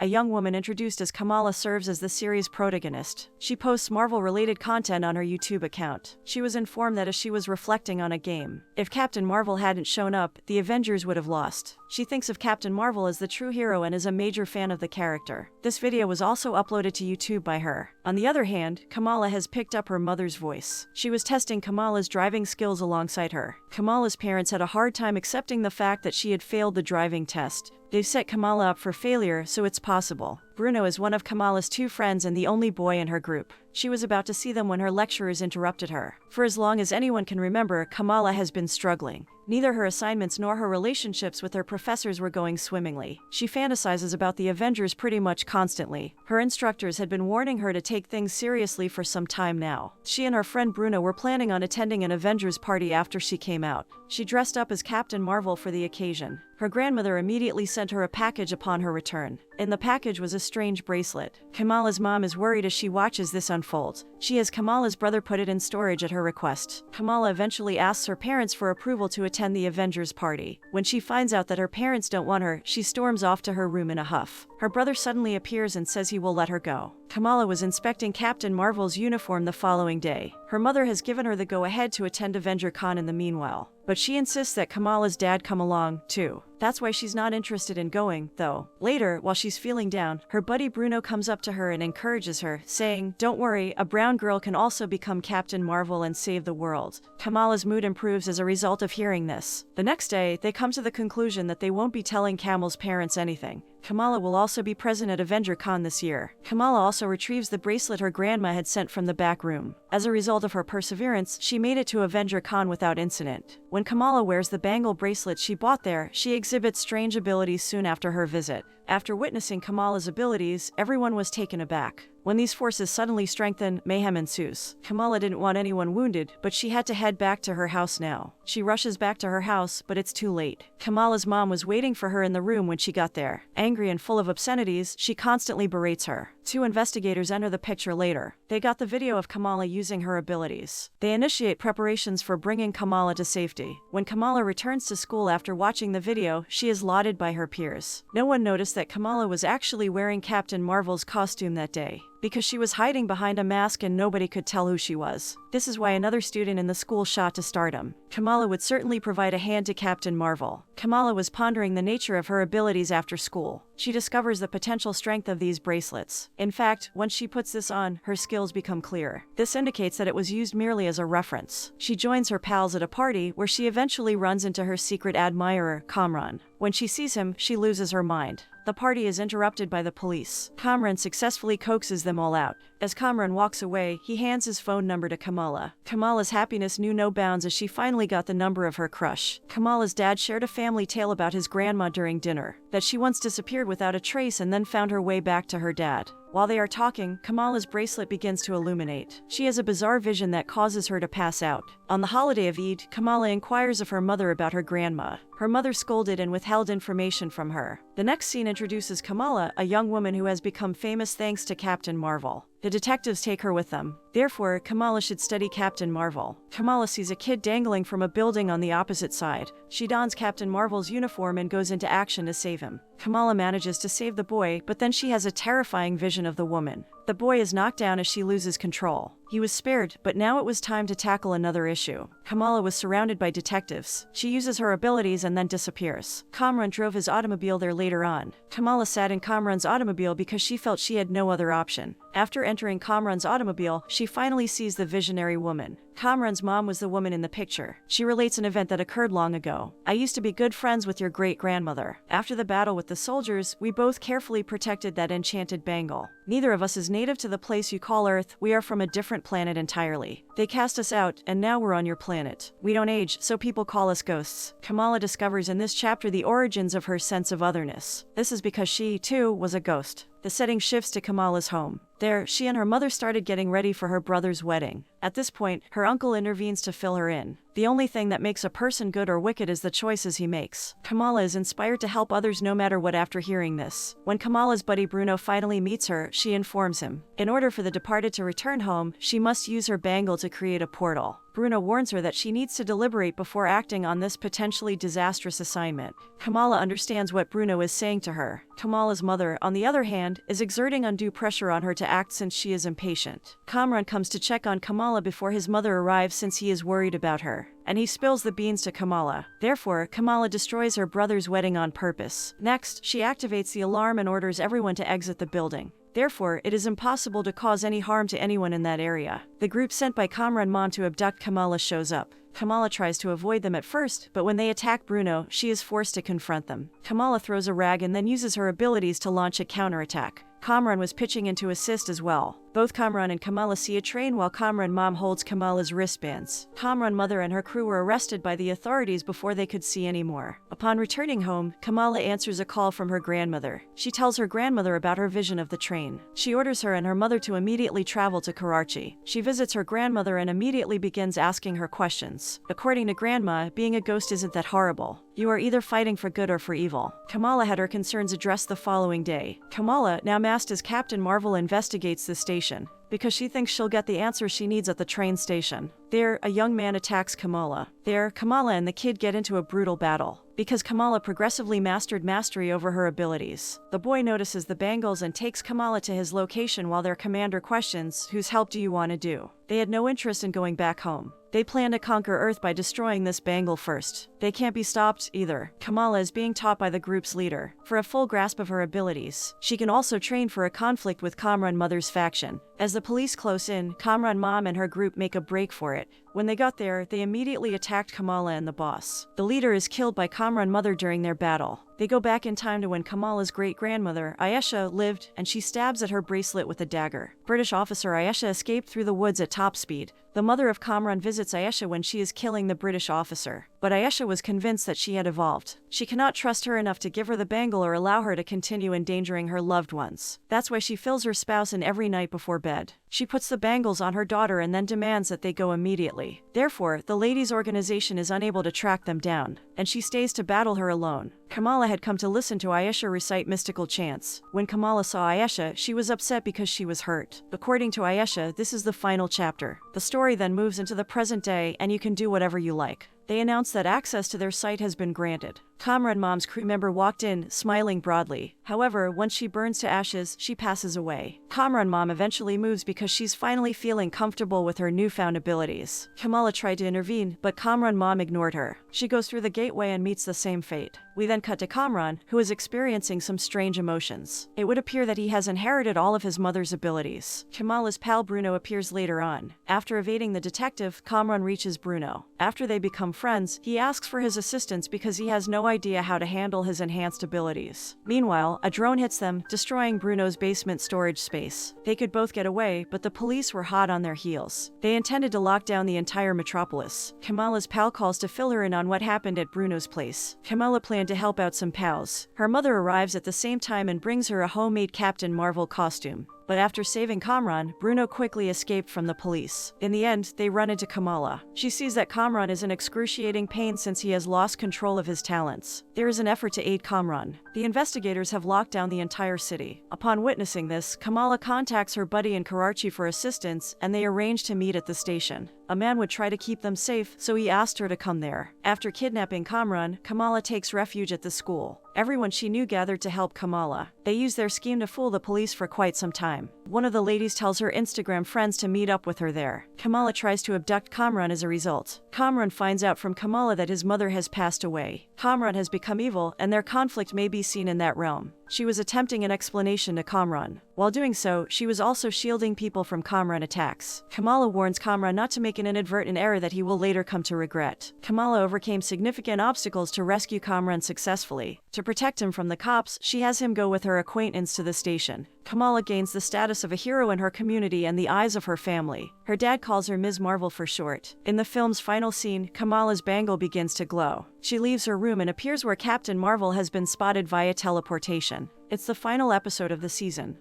a young woman introduced as Kamala, serves as the series' protagonist. She posts Marvel-related content on her YouTube account. She was informed that as she was reflecting on a game, if Captain Marvel hadn't shown up, the Avengers would have lost. She thinks of Captain Marvel as the true hero and is a major fan of the character. This video was also uploaded to YouTube by her. On the other hand, Kamala has picked up her mother's voice. She was testing Kamala's driving skills alongside her. Kamala's parents had a hard time accepting the fact that she had failed the driving test. They've set Kamala up for failure, so it's possible. Bruno is one of Kamala's two friends and the only boy in her group. She was about to see them when her lecturers interrupted her. For as long as anyone can remember, Kamala has been struggling. Neither her assignments nor her relationships with her professors were going swimmingly. She fantasizes about the Avengers pretty much constantly. Her instructors had been warning her to take things seriously for some time now. She and her friend Bruno were planning on attending an Avengers party after she came out. She dressed up as Captain Marvel for the occasion. Her grandmother immediately sent her a package upon her return. In the package was a strange bracelet. Kamala's mom is worried as she watches this unfold. She has Kamala's brother put it in storage at her request. Kamala eventually asks her parents for approval to attend the Avengers party. When she finds out that her parents don't want her, she storms off to her room in a huff. Her brother suddenly appears and says he will let her go. Kamala was inspecting Captain Marvel's uniform the following day. Her mother has given her the go-ahead to attend Avenger Con in the meanwhile, but she insists that Kamala's dad come along, too. That's why she's not interested in going, though. Later, while she's feeling down, her buddy Bruno comes up to her and encourages her, saying, "Don't worry, a brown girl can also become Captain Marvel and save the world." Kamala's mood improves as a result of hearing this. The next day, they come to the conclusion that they won't be telling Kamal's parents anything. Kamala will also be present at Avenger Con this year. Kamala also retrieves the bracelet her grandma had sent from the back room. As a result of her perseverance, she made it to Avenger Con without incident. When Kamala wears the bangle bracelet she bought there, she exhibits strange abilities soon after her visit. After witnessing Kamala's abilities, everyone was taken aback. When these forces suddenly strengthen, mayhem ensues. Kamala didn't want anyone wounded, but she had to head back to her house now. She rushes back to her house, but it's too late. Kamala's mom was waiting for her in the room when she got there. Angry and full of obscenities, she constantly berates her. Two investigators enter the picture later. They got the video of Kamala using her abilities. They initiate preparations for bringing Kamala to safety. When Kamala returns to school after watching the video, she is lauded by her peers. No one noticed that Kamala was actually wearing Captain Marvel's costume that day, because she was hiding behind a mask and nobody could tell who she was. This is why another student in the school shot to stardom. Kamala would certainly provide a hand to Captain Marvel. Kamala was pondering the nature of her abilities after school. She discovers the potential strength of these bracelets. In fact, once she puts this on, her skills become clear. This indicates that it was used merely as a reference. She joins her pals at a party where she eventually runs into her secret admirer, Kamran. When she sees him, she loses her mind. The party is interrupted by the police. Kamran successfully coaxes them all out. As Kamran walks away, he hands his phone number to Kamala. Kamala's happiness knew no bounds as she finally got the number of her crush. Kamala's dad shared a family tale about his grandma during dinner, that she once disappeared without a trace and then found her way back to her dad. While they are talking, Kamala's bracelet begins to illuminate. She has a bizarre vision that causes her to pass out. On the holiday of Eid, Kamala inquires of her mother about her grandma. Her mother scolded and withheld information from her. The next scene introduces Kamala, a young woman who has become famous thanks to Captain Marvel. The detectives take her with them. Therefore, Kamala should study Captain Marvel. Kamala sees a kid dangling from a building on the opposite side. She dons Captain Marvel's uniform and goes into action to save him. Kamala manages to save the boy, but then she has a terrifying vision of the woman. The boy is knocked down as she loses control. He was spared, but now it was time to tackle another issue. Kamala was surrounded by detectives. She uses her abilities and then disappears. Kamran drove his automobile there later on. Kamala sat in Kamran's automobile because she felt she had no other option. After entering Kamran's automobile, she finally sees the visionary woman. Kamran's mom was the woman in the picture. She relates an event that occurred long ago. "I used to be good friends with your great-grandmother. After the battle with the soldiers, we both carefully protected that enchanted bangle. Neither of us is native to the place you call Earth. We are from a different planet entirely. They cast us out, and now we're on your planet. We don't age, so people call us ghosts." Kamala discovers in this chapter the origins of her sense of otherness. This is because she, too, was a ghost. The setting shifts to Kamala's home. There, she and her mother started getting ready for her brother's wedding. At this point, her uncle intervenes to fill her in. The only thing that makes a person good or wicked is the choices he makes. Kamala is inspired to help others no matter what after hearing this. When Kamala's buddy Bruno finally meets her, she informs him. In order for the departed to return home, she must use her bangle to create a portal. Bruno warns her that she needs to deliberate before acting on this potentially disastrous assignment. Kamala understands what Bruno is saying to her. Kamala's mother, on the other hand, is exerting undue pressure on her to act since she is impatient. Kamran comes to check on Kamala before his mother arrives since he is worried about her, and he spills the beans to Kamala. Therefore, Kamala destroys her brother's wedding on purpose. Next, she activates the alarm and orders everyone to exit the building. Therefore, it is impossible to cause any harm to anyone in that area. The group sent by Kamran Mom to abduct Kamala shows up. Kamala tries to avoid them at first, but when they attack Bruno, she is forced to confront them. Kamala throws a rag and then uses her abilities to launch a counterattack. Kamran was pitching in to assist as well. Both Kamran and Kamala see a train while Kamran Mom holds Kamala's wristbands. Kamran Mother and her crew were arrested by the authorities before they could see any more. Upon returning home, Kamala answers a call from her grandmother. She tells her grandmother about her vision of the train. She orders her and her mother to immediately travel to Karachi. She visits her grandmother and immediately begins asking her questions. According to Grandma, being a ghost isn't that horrible. You are either fighting for good or for evil. Kamala had her concerns addressed the following day. Kamala, now masked as Captain Marvel, investigates the station because she thinks she'll get the answer she needs at the train station. There, a young man attacks Kamala. There, Kamala and the kid get into a brutal battle. Because Kamala progressively mastered mastery over her abilities, the boy notices the bangles and takes Kamala to his location while their commander questions, "Whose help do you want to do?" They had no interest in going back home. They plan to conquer Earth by destroying this bangle first. They can't be stopped either. Kamala is being taught by the group's leader. For a full grasp of her abilities, she can also train for a conflict with Kamran Mother's faction. As the police close in, Kamran Mom and her group make a break for it. When they got there, they immediately attacked Kamala and the boss. The leader is killed by Kamran Mother during their battle. They go back in time to when Kamala's great-grandmother, Ayesha, lived, and she stabs at her bracelet with a dagger. British officer Ayesha escaped through the woods at top speed. The mother of Kamran visits Ayesha when she is killing the British officer, but Ayesha was convinced that she had evolved. She cannot trust her enough to give her the bangle or allow her to continue endangering her loved ones. That's why she fills her spouse in every night before bed. She puts the bangles on her daughter and then demands that they go immediately. Therefore, the ladies' organization is unable to track them down, and she stays to battle her alone. Kamala had come to listen to Ayesha recite mystical chants. When Kamala saw Ayesha, she was upset because she was hurt. According to Ayesha, this is the final chapter. The story then moves into the present day, and you can do whatever you like. They announce that access to their site has been granted. Kamran Mom's crew member walked in, smiling broadly. However, once she burns to ashes, she passes away. Kamran Mom eventually moves because she's finally feeling comfortable with her newfound abilities. Kamala tried to intervene, but Kamran Mom ignored her. She goes through the gateway and meets the same fate. We then cut to Kamran, who is experiencing some strange emotions. It would appear that he has inherited all of his mother's abilities. Kamala's pal Bruno appears later on. After evading the detective, Kamran reaches Bruno. After they become friends, he asks for his assistance because he has no idea how to handle his enhanced abilities. Meanwhile, a drone hits them, destroying Bruno's basement storage space. They could both get away, but the police were hot on their heels. They intended to lock down the entire metropolis. Kamala's pal calls to fill her in on what happened at Bruno's place. Kamala planned to help out some pals. Her mother arrives at the same time and brings her a homemade Captain Marvel costume. But after saving Kamran, Bruno quickly escaped from the police. In the end, they run into Kamala. She sees that Kamran is in excruciating pain since he has lost control of his talents. There is an effort to aid Kamran. The investigators have locked down the entire city. Upon witnessing this, Kamala contacts her buddy in Karachi for assistance, and they arrange to meet at the station. A man would try to keep them safe, so he asked her to come there. After kidnapping Kamran, Kamala takes refuge at the school. Everyone she knew gathered to help Kamala. They used their scheme to fool the police for quite some time. One of the ladies tells her Instagram friends to meet up with her there. Kamala tries to abduct Kamran as a result. Kamran finds out from Kamala that his mother has passed away. Kamran has become evil, and their conflict may be seen in that realm. She was attempting an explanation to Kamran. While doing so, she was also shielding people from Kamran attacks. Kamala warns Kamran not to make an inadvertent error that he will later come to regret. Kamala overcame significant obstacles to rescue Kamran successfully. To protect him from the cops, she has him go with her acquaintance to the station. Kamala gains the status of a hero in her community and the eyes of her family. Her dad calls her Ms. Marvel for short. In the film's final scene, Kamala's bangle begins to glow. She leaves her room and appears where Captain Marvel has been spotted via teleportation. It's the final episode of the season.